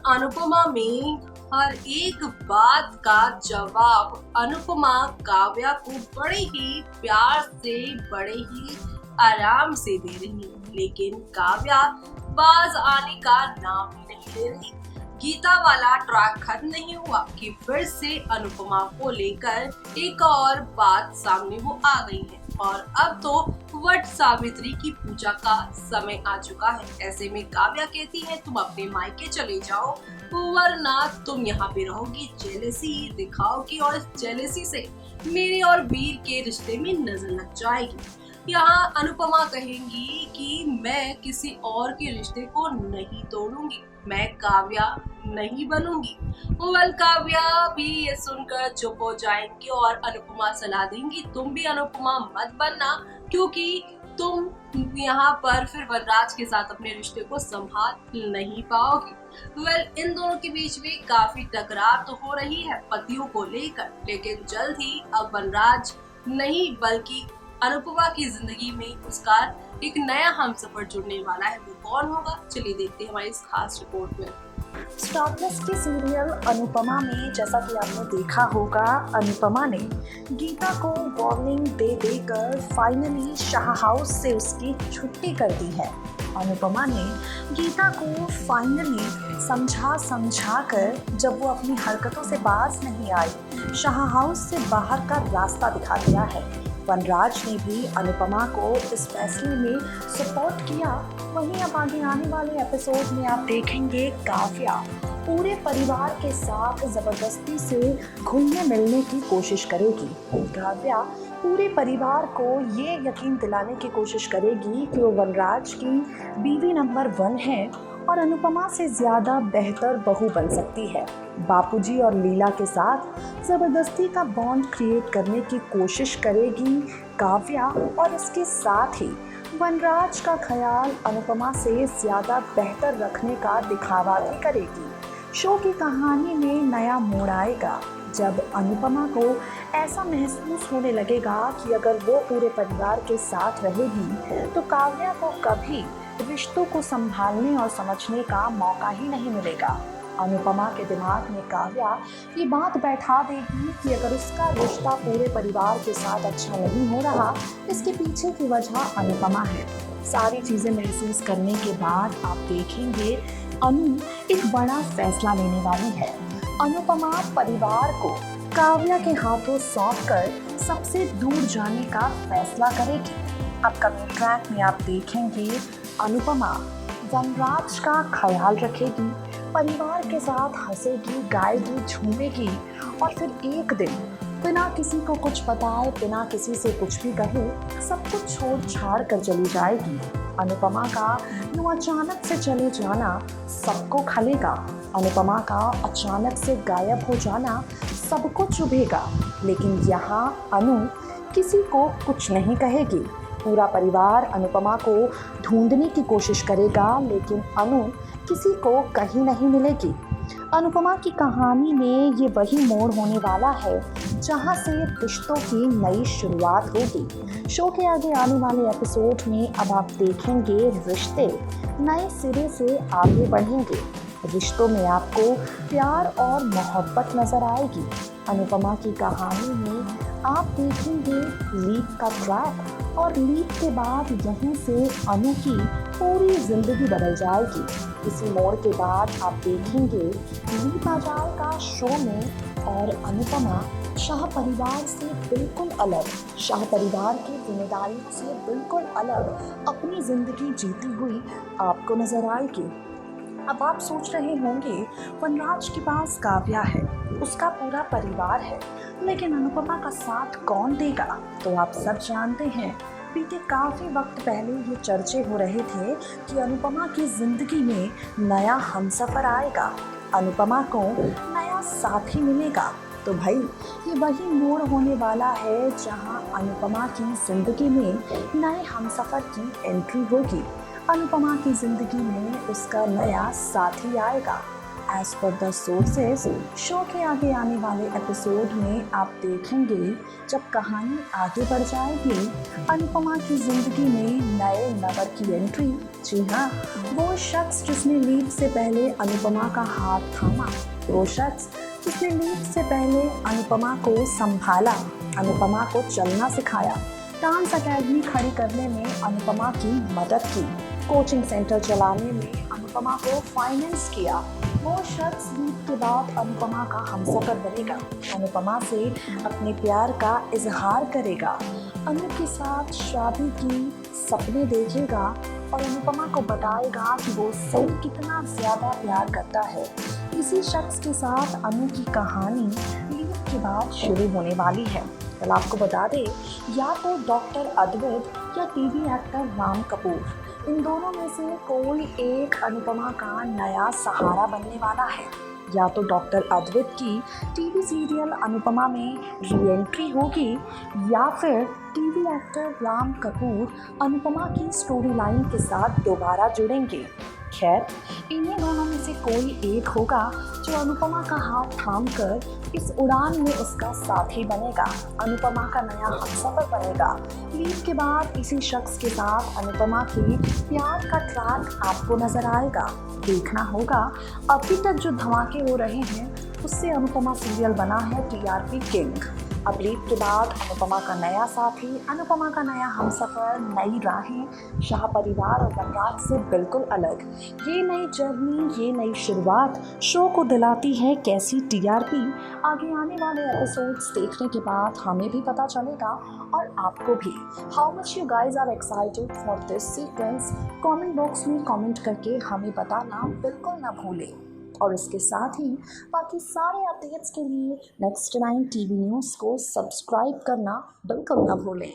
अनुपमा में हर एक बात का जवाब अनुपमा काव्या को बड़े ही प्यार से, बड़े ही आराम से दे रही है, लेकिन काव्या बाज आने का नाम ही नहीं ले रही। गीता वाला ट्रैक खत्म नहीं हुआ कि फिर से अनुपमा को लेकर एक और बात सामने वो आ गई है और अब तो वट सावित्री की पूजा का समय आ चुका है। ऐसे में काव्या कहती है तुम अपने मायके चले जाओ वरना तुम यहाँ पे रहोगी, जेलेसी दिखाओगी और इस जेलेसी से मेरे और वीर के रिश्ते में नजर लग जाएगी। यहाँ अनुपमा कहेंगी कि मैं किसी और के रिश्ते को नहीं तोड़ूंगी, मैं काव्या नहीं बनूंगी। वेल काव्या भी ये सुनकर चुप हो जाएंगी और अनुपमा सलाह देंगी तुम भी अनुपमा मत बनना, क्योंकि तुम यहाँ पर फिर वनराज के साथ अपने रिश्ते को संभाल नहीं पाओगी। वेल इन दोनों के बीच में काफी टकरार तो हो रही है पतियों को लेकर, लेकिन जल्द ही अब वनराज नहीं बल्कि अनुपमा की जिंदगी में उसका एक नया हमसफर जुड़ने वाला है। वो कौन होगा, चलिए देखते हैं हमारी इस खास रिपोर्ट में। स्टार प्लस के सीरियल अनुपमा में जैसा कि आपने देखा होगा, अनुपमा ने गीता को वार्निंग दे देकर फाइनली शाह हाउस से उसकी छुट्टी कर दी है। अनुपमा ने गीता को फाइनली समझा कर जब वो अपनी हरकतों से बाज नहीं आई, शाह हाउस से बाहर का रास्ता दिखा दिया है। वनराज ने भी अनुपमा को इस फैसले में सपोर्ट किया। वहीं अब आगे आने वाले एपिसोड में आप देखेंगे काव्या पूरे परिवार के साथ जबरदस्ती से घुलने मिलने की कोशिश करेगी। काव्या पूरे परिवार को ये यकीन दिलाने की कोशिश करेगी कि वो वनराज की बीवी नंबर 1 है और अनुपमा से ज़्यादा बेहतर बहू बन सकती है। बापूजी और लीला के साथ ज़बरदस्ती का बॉन्ड क्रिएट करने की कोशिश करेगी काव्या और इसके साथ ही वनराज का ख्याल अनुपमा से ज़्यादा बेहतर रखने का दिखावा भी करेगी। शो की कहानी में नया मोड़ आएगा जब अनुपमा को ऐसा महसूस होने लगेगा कि अगर वो पूरे परिवार के साथ रहेगी तो काव्या को कभी रिश्तों को संभालने और समझने का मौका ही नहीं मिलेगा। अनुपमा के दिमाग में काव्या ये बात बैठा देगी कि अगर उसका रिश्ता पूरे परिवार के साथ अच्छा नहीं हो रहा, इसके पीछे की वजह अनुपमा है। सारी चीज़ें महसूस करने के बाद आप देखेंगे अनु एक बड़ा फैसला लेने वाली है। अनुपमा परिवार को काव्या के हाथों सौंपकर सबसे दूर जाने का फैसला करेगी। अपकमिंग ट्रैक में आप देखेंगे अनुपमा वनराज का ख्याल रखेगी, परिवार के साथ हंसेगी, गाएगी, झूमेगी और फिर एक दिन बिना किसी को कुछ बताए, बिना किसी से कुछ भी कहे, सब कुछ छोड़ छाड़ कर चली जाएगी। अनुपमा का यूँ अचानक से चले जाना सबको खलेगा। अनुपमा का अचानक से गायब हो जाना सबको चुभेगा, लेकिन यहाँ अनु किसी को कुछ नहीं कहेगी। पूरा परिवार अनुपमा को ढूंढने की कोशिश करेगा, लेकिन अनु किसी को कहीं नहीं मिलेगी। अनुपमा की कहानी में ये वही मोड़ होने वाला है जहाँ से रिश्तों की नई शुरुआत होगी। शो के आगे आने वाले एपिसोड में अब आप देखेंगे रिश्ते नए सिरे से आगे बढ़ेंगे। रिश्तों में आपको प्यार और मोहब्बत नजर आएगी। अनुपमा की कहानी में आप देखेंगे लीप का ट्रैक और लीप के बाद यहीं से अनु की पूरी जिंदगी बदल जाएगी। इसी मोड़ के बाद आप देखेंगे लीप आ जाएगा शो में और अनुपमा शाह परिवार से बिल्कुल अलग, शाह परिवार की जिम्मेदारियों से बिल्कुल अलग अपनी जिंदगी जीती हुई आपको नजर आएगी। अब आप सोच रहे होंगे वनराज के पास काव्या है, उसका पूरा परिवार है, लेकिन अनुपमा का साथ कौन देगा? तो आप सब जानते हैं बीते काफ़ी वक्त पहले ये चर्चे हो रहे थे कि अनुपमा की ज़िंदगी में नया हमसफ़र आएगा, अनुपमा को नया साथी मिलेगा। तो भाई ये वही मोड़ होने वाला है जहां अनुपमा की ज़िंदगी में नए हमसफ़र की एंट्री होगी। अनुपमा की ज़िंदगी में उसका नया साथी आएगा। As per the sources show के आगे आने वाले एपिसोड में आप देखेंगे जब कहानी आगे बढ़ जाएगी अनुपमा की जिंदगी में नए नंबर की एंट्री। जी हाँ, वो शख्स जिसने लीप से पहले अनुपमा का हाथ थामा, वो शख्स जिसने लीप से पहले अनुपमा को संभाला, अनुपमा को चलना सिखाया, डांस अकेडमी खड़ी करने में अनुपमा की मदद की, कोचिंग सेंटर चलाने में अनुपमा को फाइनेंस किया, वो शख्स लीप के बाद अनुपमा का हमसफर बनेगा, अनुपमा से अपने प्यार का इजहार करेगा, अनु के साथ शादी की सपने देखेगा और अनुपमा को बताएगा कि वो उससे कितना ज़्यादा प्यार करता है। इसी शख्स के साथ अनु की कहानी लीप के बाद शुरू होने वाली है। कल आपको बता दें, या तो डॉक्टर अद्वैत या टीवी एक्टर राम कपूर, इन दोनों में से कोई एक अनुपमा का नया सहारा बनने वाला है। या तो डॉक्टर अद्वैत की टीवी सीरियल अनुपमा में री-एंट्री होगी या फिर टीवी एक्टर राम कपूर अनुपमा की स्टोरी लाइन के साथ दोबारा जुड़ेंगे। खैर, इन्हीं दोनों में से कोई एक होगा जो अनुपमा का हाथ थामकर इस उड़ान में उसका साथी बनेगा, अनुपमा का नया हमसफर बनेगा। लीप के बाद इसी शख्स के साथ अनुपमा के प्यार का ट्रैक आपको नजर आएगा। देखना होगा अभी तक जो धमाके हो रहे हैं उससे अनुपमा सीरियल बना है टीआरपी किंग। अब लीप के बाद अनुपमा का नया साथी, अनुपमा का नया हमसफर, नई राहें, शाह परिवार और वनराज से बिल्कुल अलग। ये नई जर्नी, ये नई शुरुआत शो को दिलाती है कैसी टीआरपी। आगे आने वाले एपिसोड्स देखने के बाद हमें भी पता चलेगा और आपको भी। How much you guys are excited for this sequence, comment box में कमेंट करके हमें बताना बिल्कुल ना भूलें। और इसके साथ ही बाकी सारे अपडेट्स के लिए नेक्स्ट 9 टीवी न्यूज़ को सब्सक्राइब करना बिल्कुल ना भूलें।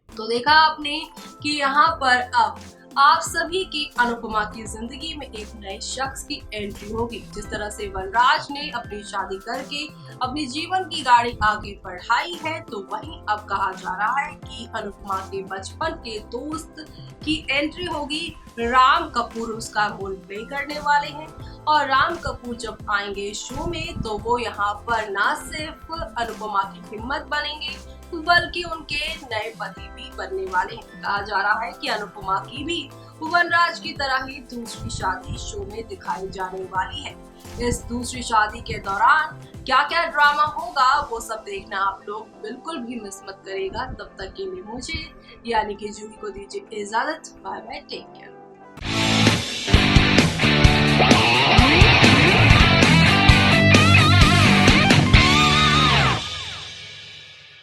तो देखा आपने कि यहाँ पर अब आप सभी की अनुपमा की जिंदगी में एक नए शख्स की एंट्री होगी। जिस तरह से वनराज ने अपनी शादी करके अपनी जीवन की गाड़ी आगे बढ़ाई है, तो वहीं अब कहा जा रहा है कि अनुपमा के बचपन के दोस्त की एंट्री होगी। राम कपूर उसका रोल प्ले करने वाले हैं और राम कपूर जब आएंगे शो में तो वो यहाँ पर न सिर्फ अनुपमा की हिम्मत बनेंगे बल्कि उनके नए पति भी बनने वाले हैं। कहा जा रहा है कि अनुपमा की भी वनराज की तरह ही दूसरी शादी शो में दिखाई जाने वाली है। इस दूसरी शादी के दौरान क्या क्या ड्रामा होगा वो सब देखना आप लोग बिल्कुल भी मिस मत करिएगा। तब तक के लिए मुझे यानी कि जूही को दीजिए इजाजत। Bye bye, take care.